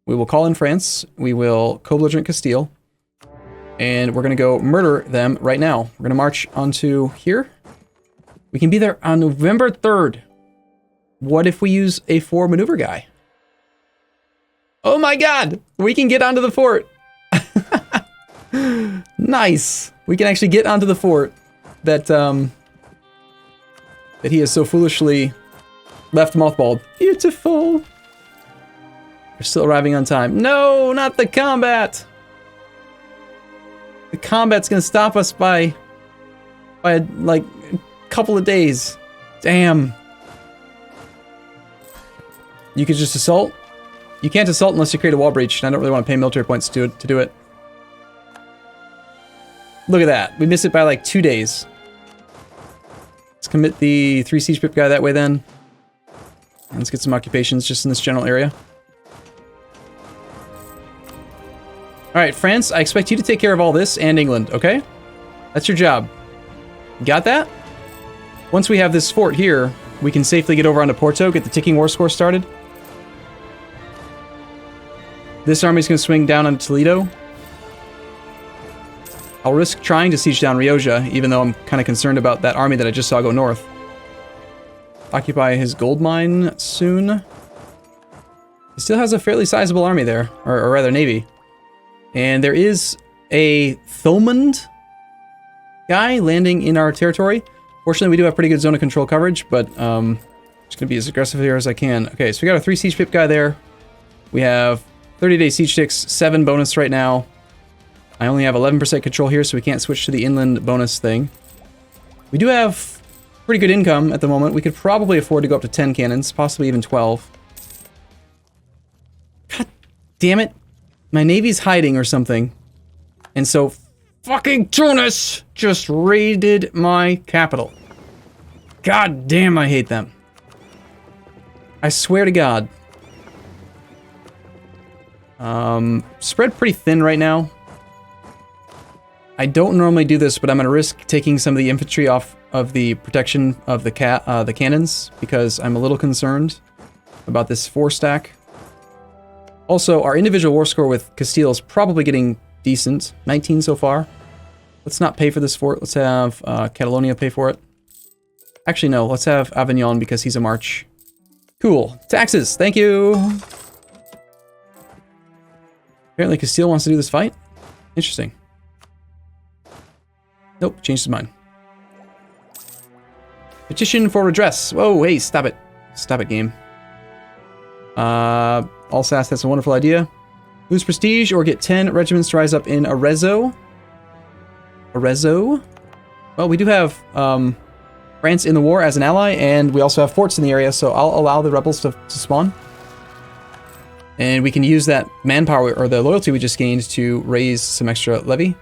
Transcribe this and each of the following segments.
We will call in France. We will co-belligerent Castile. And we're going to go murder them right now. We're going to march onto here. We can be there on November 3rd. What if we use a 4 maneuver guy? Oh my god! We can get onto the fort! Nice! We can actually get onto the fort that that he has so foolishly left mothballed. Beautiful! We're still arriving on time. No, not the combat! The combat's gonna stop us by like a couple of days. Damn. You could just assault? You can't assault unless you create a wall breach, and I don't really want to pay military points to do it. Look at that. We missed it by like 2 days. Let's commit the 3 siege pip guy that way then. And let's get some occupations just in this general area. Alright, France, I expect you to take care of all this and England, okay? That's your job. Got that? Once we have this fort here, we can safely get over onto Porto, get the ticking war score started. This army's going to swing down on Toledo. I'll risk trying to siege down Rioja, even though I'm kind of concerned about that army that I just saw go north. Occupy his gold mine soon. He still has a fairly sizable army there, or rather navy. And there is a Thomond guy landing in our territory. Fortunately, we do have pretty good zone of control coverage, but just going to be as aggressive here as I can. Okay, so we got a 3 siege pip guy there. We have 30-day siege ticks, 7 bonus right now. I only have 11% control here, so we can't switch to the inland bonus thing. We do have pretty good income at the moment. We could probably afford to go up to 10 cannons, possibly even 12. God damn it. My navy's hiding or something. And so fucking Tunis just raided my capital. God damn, I hate them. I swear to God. Spread pretty thin right now. I don't normally do this, but I'm gonna risk taking some of the infantry off of the protection of the cannons because I'm a little concerned about this 4 stack. Also, our individual war score with Castile is probably getting decent. 19 so far. Let's not pay for this fort. Let's have Catalonia pay for it. Actually, no. Let's have Avignon because he's a march. Cool. Taxes. Thank you. Apparently Castile wants to do this fight. Interesting. Nope. Changed his mind. Petition for redress. Whoa, hey, stop it. Stop it, game. Alsace, that's a wonderful idea. Lose prestige or get 10 regiments to rise up in Arezzo. Arezzo? Well, we do have France in the war as an ally, and we also have forts in the area, so I'll allow the rebels to spawn. And we can use that manpower, or the loyalty we just gained, to raise some extra levy.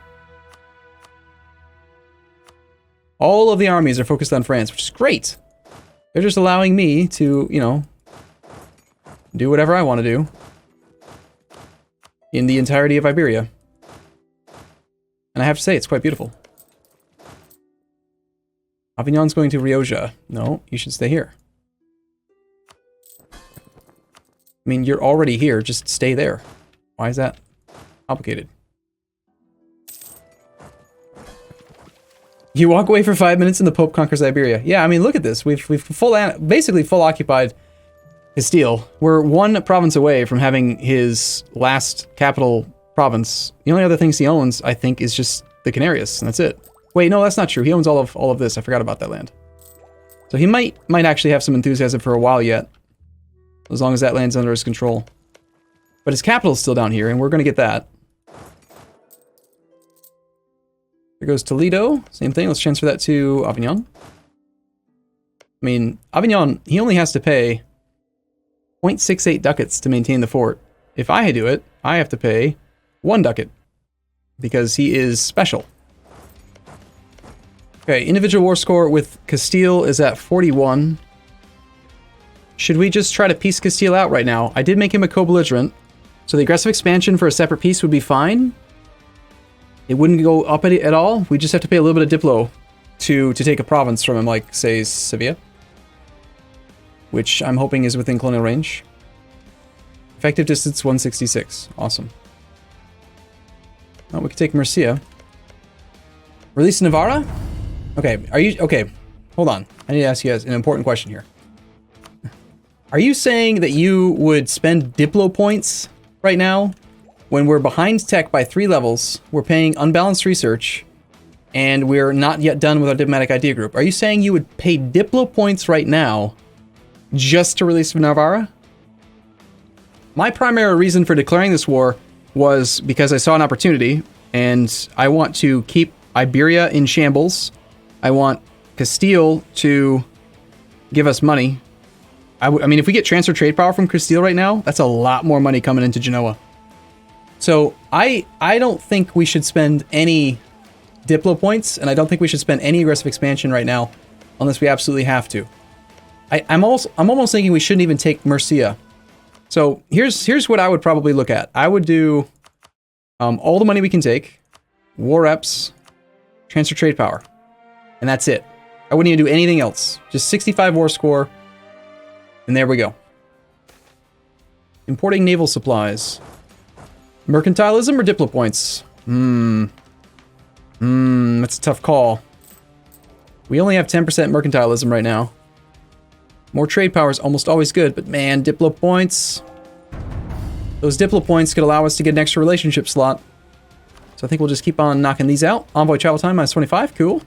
All of the armies are focused on France, which is great. They're just allowing me to, you know, do whatever I want to do in the entirety of Iberia. And I have to say, it's quite beautiful. Avignon's going to Rioja. No, you should stay here. I mean, you're already here, just stay there. Why is that complicated? You walk away for 5 minutes and the Pope conquers Iberia. Yeah, I mean, look at this. We've basically full occupied Castile. We're 1 province away from having his last capital province. The only other things he owns, I think, is just the Canarias, and that's it. Wait, no, that's not true. He owns all of this. I forgot about that land. So he might actually have some enthusiasm for a while yet, as long as that land's under his control. But his capital's still down here, and we're going to get that. There goes Toledo. Same thing. Let's transfer that to Avignon. I mean, Avignon, he only has to pay 0.68 ducats to maintain the fort. If I do it, I have to pay 1 ducat, because he is special. Okay, individual war score with Castile is at 41. Should we just try to piece Castile out right now? I did make him a co-belligerent, so the aggressive expansion for a separate piece would be fine. It wouldn't go up at all. We just have to pay a little bit of diplo to take a province from him, like, say, Sevilla, which I'm hoping is within colonial range. Effective distance 166. Awesome. Oh, we could take Murcia. Release Navarra? Okay, are you... Okay, hold on. I need to ask you guys an important question here. Are you saying that you would spend Diplo points right now when we're behind tech by 3 levels, we're paying unbalanced research, and we're not yet done with our diplomatic idea group? Are you saying you would pay Diplo points right now just to release Navarra? My primary reason for declaring this war was because I saw an opportunity, and I want to keep Iberia in shambles. I want Castile to give us money. I mean, if we get transfer trade power from Castile right now, that's a lot more money coming into Genoa. So I don't think we should spend any Diplo points, and I don't think we should spend any aggressive expansion right now, unless we absolutely have to. I'm almost thinking we shouldn't even take Murcia. So here's what I would probably look at. I would do all the money we can take, war reps, transfer trade power, and that's it. I wouldn't even do anything else. Just 65 war score, and there we go. Importing naval supplies. Mercantilism or Diplo points? That's a tough call. We only have 10% mercantilism right now. More trade power is almost always good, but man, Diplo points. Those Diplo points could allow us to get an extra relationship slot. So I think we'll just keep on knocking these out. Envoy travel time, minus 25, cool.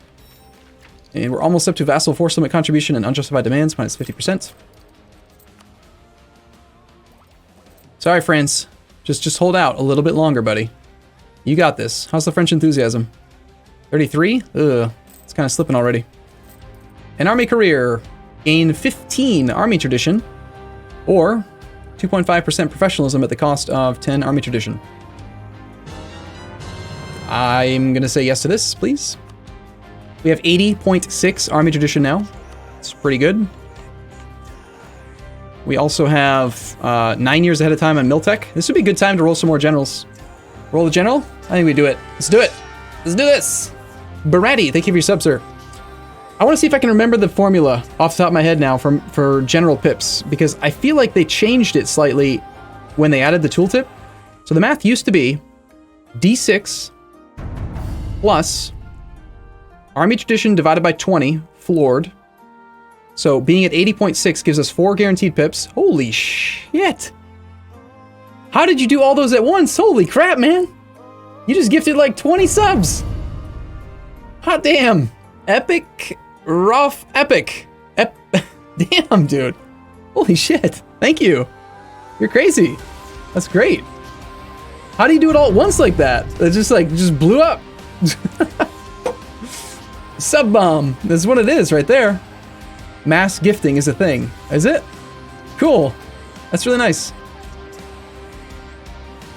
And we're almost up to vassal force limit contribution and unjustified demands, minus 50%. Sorry, friends. Just hold out a little bit longer, buddy. You got this. How's the French enthusiasm? 33? Ugh, it's kind of slipping already. An army career. Gain 15 army tradition, or 2.5% professionalism at the cost of 10 army tradition. I'm going to say yes to this, please. We have 80.6 army tradition now. It's pretty good. We also have 9 years ahead of time on Miltech. This would be a good time to roll some more generals. Roll the general? I think we do it. Let's do it. Let's do this. Barati, thank you for your sub, sir. I want to see if I can remember the formula off the top of my head now for general pips, because I feel like they changed it slightly when they added the tooltip. So the math used to be D6 plus army tradition divided by 20, floored. So being at 80.6 gives us 4 guaranteed pips. Holy shit. How did you do all those at once? Holy crap, man. You just gifted like 20 subs. Hot damn. Epic. Rough. Epic. Damn, dude. Holy shit. Thank you. You're crazy. That's great. How do you do it all at once like that? It just blew up. Sub bomb. That's what it is right there. Mass gifting is a thing. Is it? Cool. That's really nice.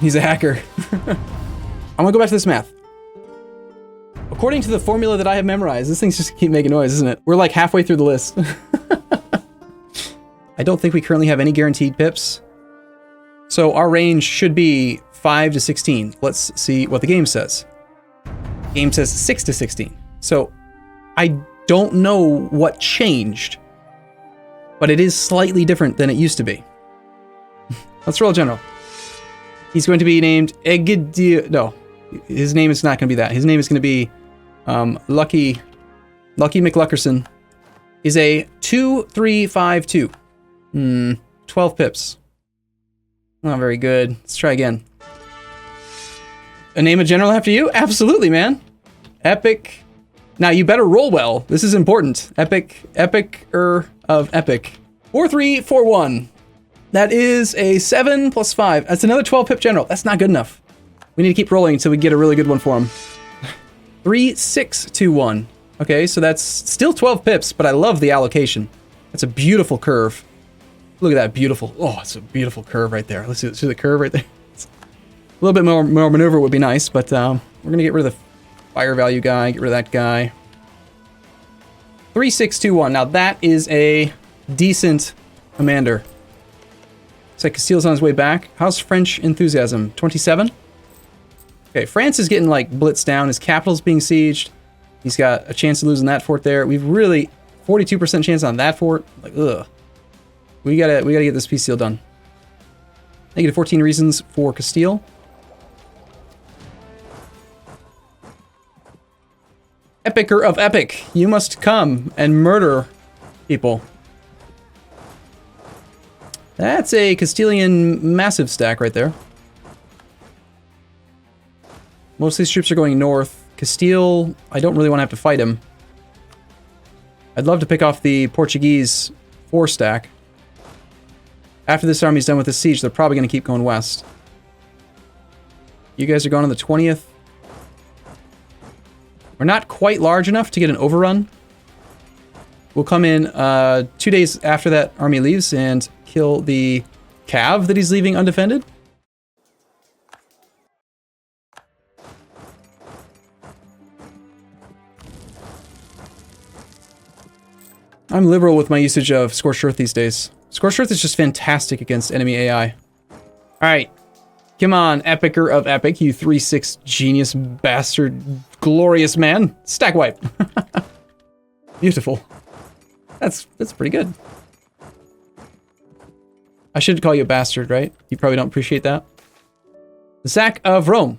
He's a hacker. I'm gonna go back to this math. According to the formula that I have memorized, this thing's just keep making noise, isn't it? We're like halfway through the list. I don't think we currently have any guaranteed pips. So our range should be 5 to 16. Let's see what the game says. Game says 6 to 16. So I don't know what changed, but it is slightly different than it used to be. Let's roll general. He's going to be named Egidio. No, his name is not going to be that. His name is going to be Lucky McLuckerson. Is a 2352. 12 pips. Not very good. Let's try again. A name a general after you? Absolutely, man. Epic. Now you better roll well. This is important. Epic-er of epic. 4341. That is a 7 plus 5. That's another 12 pip general. That's not good enough. We need to keep rolling until we get a really good one for him. 3621. Okay, so that's still 12 pips, but I love the allocation. That's a beautiful curve. Look at that beautiful. Oh, it's a beautiful curve right there. Let's see the curve right there. A little bit more maneuver would be nice, but we're going to get rid of the fire value guy, get rid of that guy. 3621. Now that is a decent commander. Looks like Castile's on his way back. How's French enthusiasm? 27? Okay, France is getting like blitzed down. His capital's being sieged. He's got a chance of losing that fort there. We've really 42% chance on that fort. Like, ugh. We gotta get this peace deal done. Negative 14 reasons for Castile. Epicer of epic, you must come and murder people. That's a Castilian massive stack right there. Most of these troops are going north. Castile, I don't really want to have to fight him. I'd love to pick off the Portuguese 4 stack. After this army's done with the siege, they're probably going to keep going west. You guys are going on the 20th. We're not quite large enough to get an overrun. We'll come in 2 days after that army leaves and kill the cav that he's leaving undefended. I'm liberal with my usage of Scorched Earth these days. Scorched Earth is just fantastic against enemy AI. Alright. Come on, Epicer of Epic, you 3-6 genius bastard glorious man. Stack wipe. Beautiful. That's pretty good. I should call you a bastard, right? You probably don't appreciate that. The sack of Rome.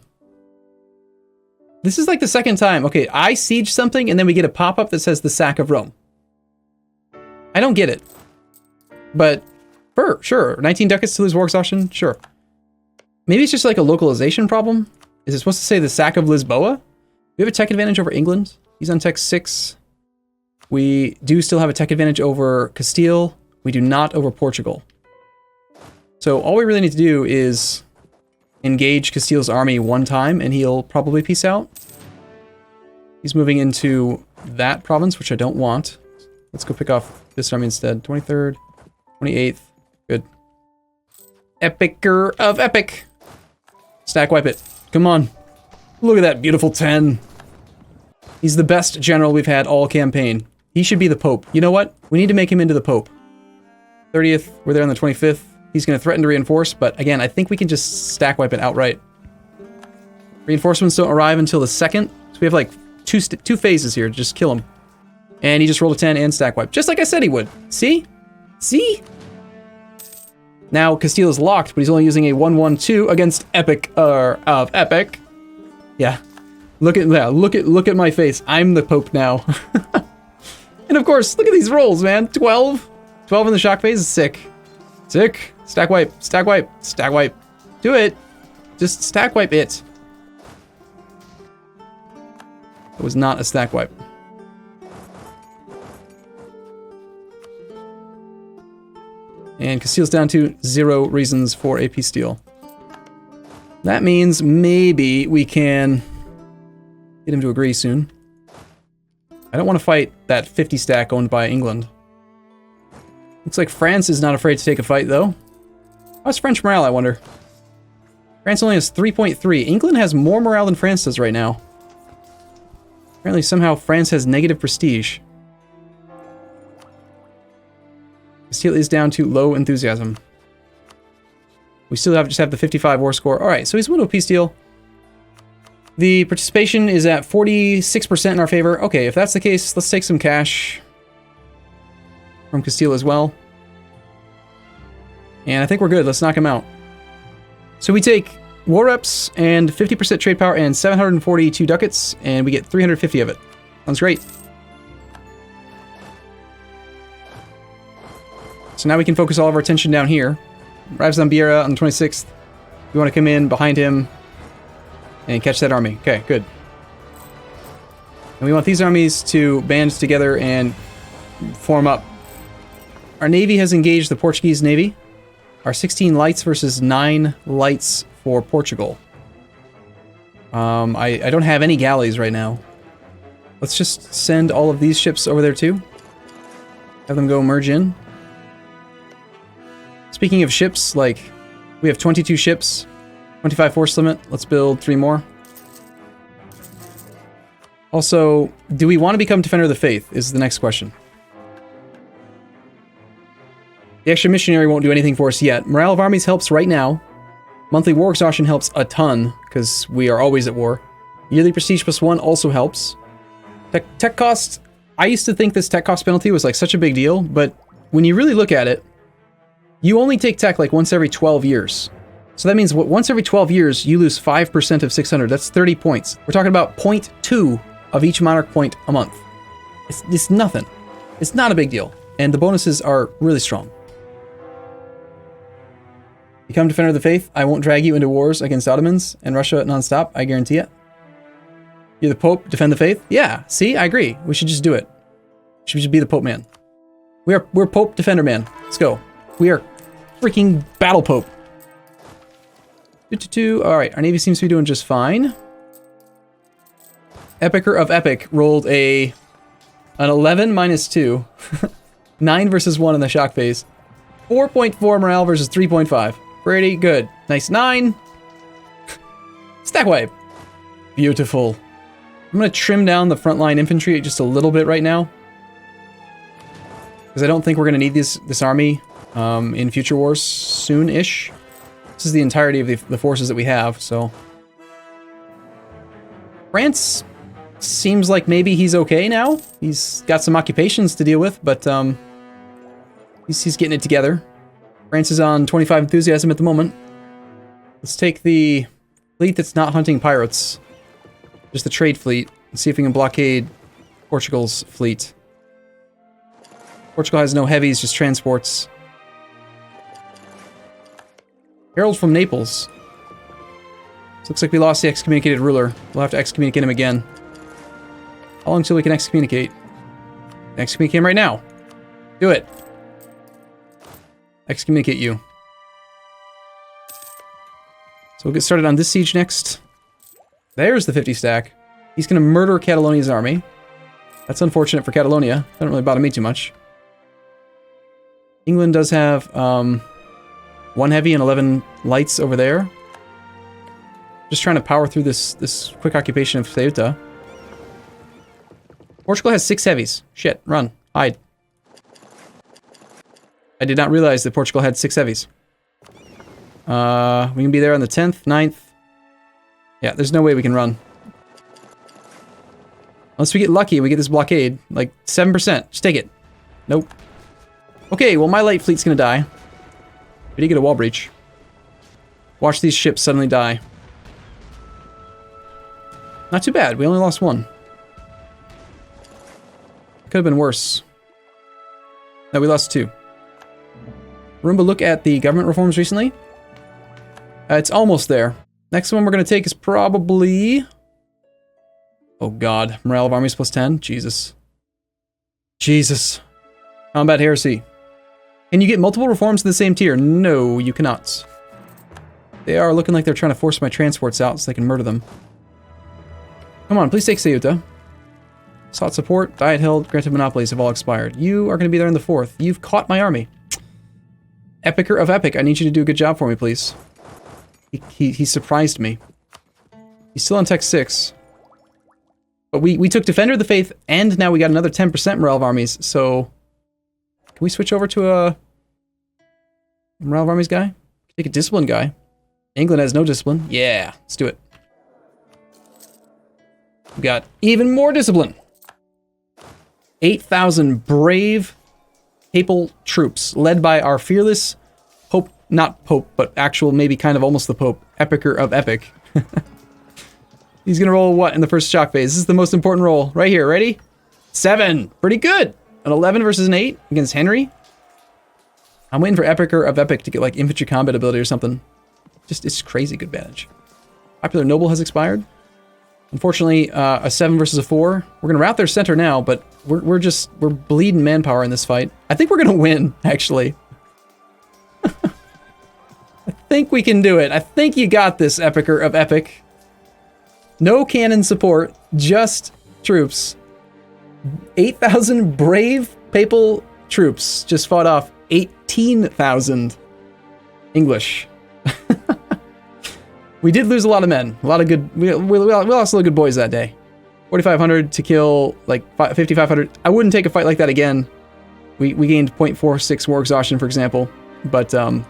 This is like the second time. Okay, I siege something and then we get a pop-up that says the sack of Rome. I don't get it. But, sure. 19 ducats to lose war exhaustion? Sure. Maybe it's just like a localization problem? Is it supposed to say the sack of Lisboa? We have a tech advantage over England. He's on tech 6. We do still have a tech advantage over Castile. We do not over Portugal. So all we really need to do is engage Castile's army one time and he'll probably peace out. He's moving into that province, which I don't want. Let's go pick off this army instead. 23rd, 28th. Good. Epicer of epic. Stack wipe it. Come on. Look at that beautiful 10. He's the best general we've had all campaign. He should be the Pope. You know what? We need to make him into the Pope. 30th. We're there on the 25th. He's going to threaten to reinforce, but again, I think we can just stack wipe it outright. Reinforcements don't arrive until the 2nd. So we have like two phases here to just kill him. And he just rolled a 10 and stack wipe. Just like I said he would. See? See? Now, Castile is locked, but he's only using a 1-1-2 against Epic of Epic. Yeah. Look at that. Look at my face. I'm the Pope now. And of course, look at these rolls, man. 12. 12 in the shock phase is sick. Sick. Stack wipe. Stack wipe. Stack wipe. Do it. Just stack wipe it. It was not a stack wipe. And Castile's down to 0 reasons for AP steal. That means maybe we can get him to agree soon. I don't want to fight that 50 stack owned by England. Looks like France is not afraid to take a fight, though. How's French morale, I wonder? France only has 3.3. England has more morale than France does right now. Apparently, somehow, France has negative prestige. Castile is down to low enthusiasm. We still just have the 55 war score. Alright, so he's won a peace deal. The participation is at 46% in our favor. Okay, if that's the case, let's take some cash from Castile as well. And I think we're good. Let's knock him out. So we take war reps and 50% trade power and 742 ducats, and we get 350 of it. Sounds great. So now we can focus all of our attention down here. Arrives on Iberia on the 26th. We want to come in behind him and catch that army. Okay, good. And we want these armies to band together and form up. Our navy has engaged the Portuguese navy. Our 16 lights versus 9 lights for Portugal. I don't have any galleys right now. Let's just send all of these ships over there too. Have them go merge in. Speaking of ships, like, we have 22 ships, 25 force limit. Let's build 3 more. Also, do we want to become Defender of the Faith is the next question. The extra missionary won't do anything for us yet. Morale of armies helps right now. Monthly war exhaustion helps a ton, because we are always at war. Yearly prestige +1 also helps. Tech cost, I used to think this tech cost penalty was like such a big deal, but when you really look at it, you only take tech like once every 12 years. So that means once every 12 years, you lose 5% of 600. That's 30 points. We're talking about 0.2 of each monarch point a month. It's nothing. It's not a big deal. And the bonuses are really strong. Become Defender of the Faith. I won't drag you into wars against Ottomans and Russia nonstop. I guarantee it. You're the Pope. Defend the Faith. Yeah. See, I agree. We should just do it. We should just be the Pope man. We're Pope Defender man. Let's go. We are freaking Battle Pope. All right. Our Navy seems to be doing just fine. Epicer of Epic rolled an 11 minus 2. 9 versus 1 in the shock phase. 4.4 morale versus 3.5. Pretty good. Nice 9. Stack wipe. Beautiful. I'm going to trim down the frontline infantry just a little bit right now. Because I don't think we're going to need this army in future wars soon-ish. This is the entirety of the forces that we have, so... France seems like maybe he's okay now. He's got some occupations to deal with, but he's getting it together. France is on 25 enthusiasm at the moment. Let's take the fleet that's not hunting pirates. Just the trade fleet. And see if we can blockade Portugal's fleet. Portugal has no heavies, just transports. Herald from Naples. So looks like we lost the excommunicated ruler. We'll have to excommunicate him again. How long till we can excommunicate? Excommunicate him right now. Do it. Excommunicate you. So we'll get started on this siege next. There's the 50 stack. He's going to murder Catalonia's army. That's unfortunate for Catalonia. Doesn't really bother me too much. England does have 1 heavy and 11 lights over there. Just trying to power through this quick occupation of Ceuta. Portugal has 6 heavies. Shit, run. Hide. I did not realize that Portugal had 6 heavies. We can be there on the 10th, 9th. Yeah, there's no way we can run. Unless we get lucky and we get this blockade. Like, 7%. Just take it. Nope. Okay, well my light fleet's gonna die. We did get a wall breach. Watch these ships suddenly die. Not too bad. We only lost 1. Could have been worse. No, we lost 2. Arumba, look at the government reforms recently. It's almost there. Next one we're going to take is probably... Oh god. Morale of armies plus 10? Jesus. Jesus. Combat heresy. Can you get multiple reforms in the same tier? No, you cannot. They are looking like they're trying to force my transports out so they can murder them. Come on, please take Ceuta. Sought support, diet held, granted monopolies have all expired. You are going to be there in the 4th. You've caught my army. Epicer of Epic, I need you to do a good job for me, please. He surprised me. He's still on Tech 6. But we took Defender of the Faith, and now we got another 10% morale of armies, so... Can we switch over to a... Morale of armies guy? Take a discipline guy. England has no discipline. Yeah, let's do it. We got even more discipline. 8,000 brave papal troops, led by our fearless Pope, not Pope, but actual, maybe kind of almost the Pope, Epicer of Epic. He's gonna roll what in the first shock phase? This is the most important roll. Right here, ready? 7! Pretty good! An 11 versus an 8 against Henry. I'm waiting for Epicer of Epic to get like infantry combat ability or something. Just, it's crazy good badge. Popular Noble has expired. Unfortunately, a 7 versus a 4. We're gonna rout their center now, but we're bleeding manpower in this fight. I think we're gonna win, actually. I think we can do it. I think you got this, Epicer of Epic. No cannon support, just troops. 8,000 brave papal troops just fought off 18,000 English. We did lose a lot of men. A lot of good... We lost a lot of good boys that day. 4,500 to kill, like, 5,500. I wouldn't take a fight like that again. We gained 0.46 war exhaustion, for example. But, for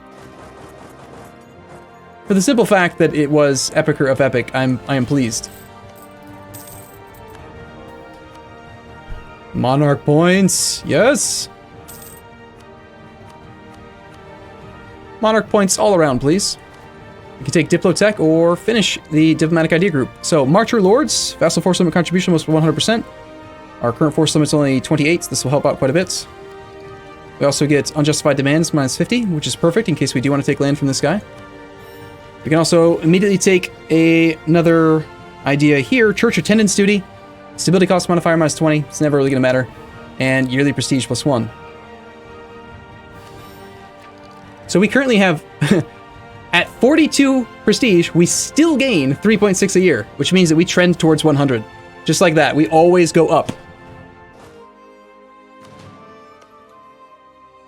the simple fact that it was Epicer of Epic, I am pleased. Monarch points. Yes. Monarch points all around, please. We can take Diplotech or finish the diplomatic idea group. So, Marcher Lords, vassal force limit contribution was 100%. Our current force limit's only 28, so this will help out quite a bit. We also get unjustified demands minus 50, which is perfect in case we do want to take land from this guy. We can also immediately take another idea here, Church Attendance Duty. Stability cost modifier minus 20, it's never really going to matter. And yearly prestige plus 1. So we currently have, at 42 prestige, we still gain 3.6 a year, which means that we trend towards 100. Just like that, we always go up.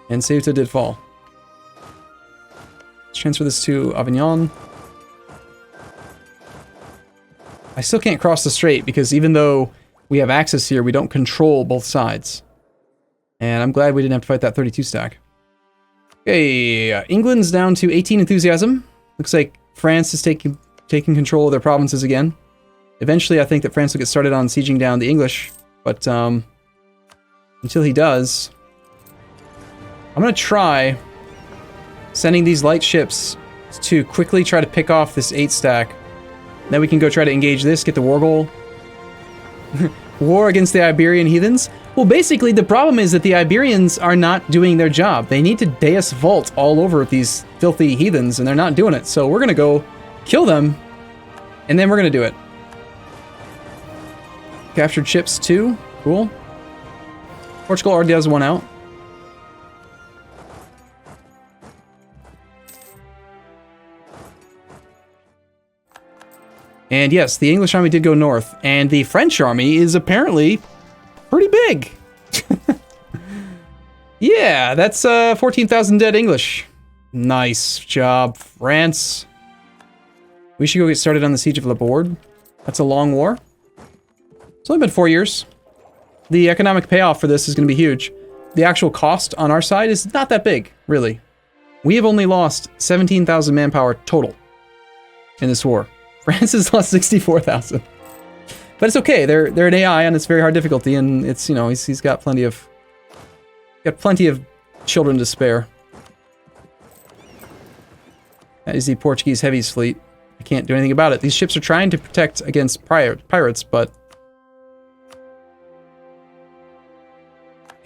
And Ceuta did fall. Let's transfer this to Avignon. I still can't cross the strait because even though we have access here, we don't control both sides. And I'm glad we didn't have to fight that 32 stack. Okay, England's down to 18 enthusiasm. Looks like France is taking control of their provinces again. Eventually, I think that France will get started on sieging down the English, but until he does, I'm going to try sending these light ships to quickly try to pick off this 8 stack. Then we can go try to engage this, get the war goal. War against the Iberian heathens? Well, basically, the problem is that the Iberians are not doing their job. They need to Deus Vult all over these filthy heathens, and they're not doing it. So we're going to go kill them, and then we're going to do it. Captured ships, too. Cool. Portugal already has one out. And yes, the English army did go north, and the French army is apparently pretty big. Yeah, that's 14,000 dead English. Nice job, France. We should go get started on the Siege of Laborde. That's a long war. It's only been 4 years. The economic payoff for this is going to be huge. The actual cost on our side is not that big, really. We have only lost 17,000 manpower total in this war. France has lost 64,000. But it's okay. They're an AI on its very hard difficulty, and it's, you know, he's got plenty of children to spare. That is the Portuguese heavies fleet. I can't do anything about it. These ships are trying to protect against pirates, but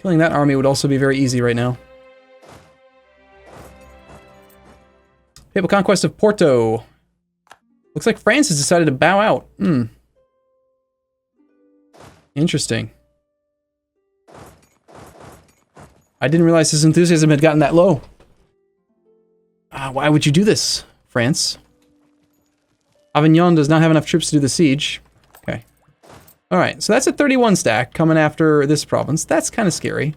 killing that army would also be very easy right now. Papal conquest of Porto. Looks like France has decided to bow out. Interesting. I didn't realize his enthusiasm had gotten that low. Why would you do this, France? Avignon does not have enough troops to do the siege. Okay. Alright, so that's a 31 stack coming after this province. That's kind of scary.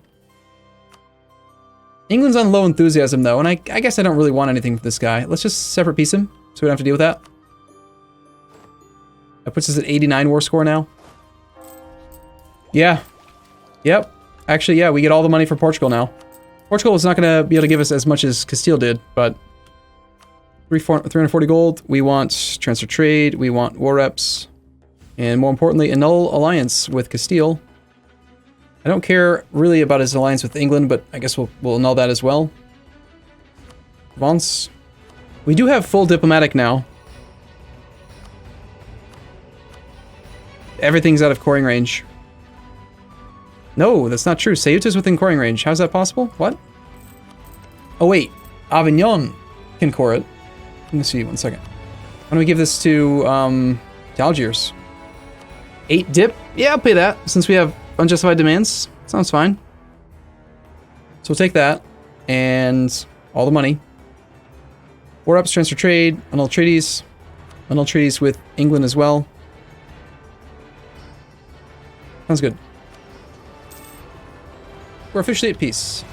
England's on low enthusiasm, though, and I guess I don't really want anything from this guy. Let's just separate peace him, so we don't have to deal with that. That puts us at 89 war score now. Yeah. Yep. Actually, yeah, we get all the money from Portugal now. Portugal is not going to be able to give us as much as Castile did, but 340 gold. We want transfer trade. We want war reps. And more importantly, annul alliance with Castile. I don't care really about his alliance with England, but I guess we'll annul that as well. Provence. We do have full diplomatic now. Everything's out of coring range. No, that's not true. Ceuta's within coring range. How's that possible? What? Oh, wait. Avignon can core it. Let me see. 1 second. Why don't we give this to Algiers? 8 dip? Yeah, I'll pay that, since we have unjustified demands. Sounds fine. So we'll take that, and all the money. War ups, transfer trade, annul treaties with England as well. Sounds good. We're officially at peace.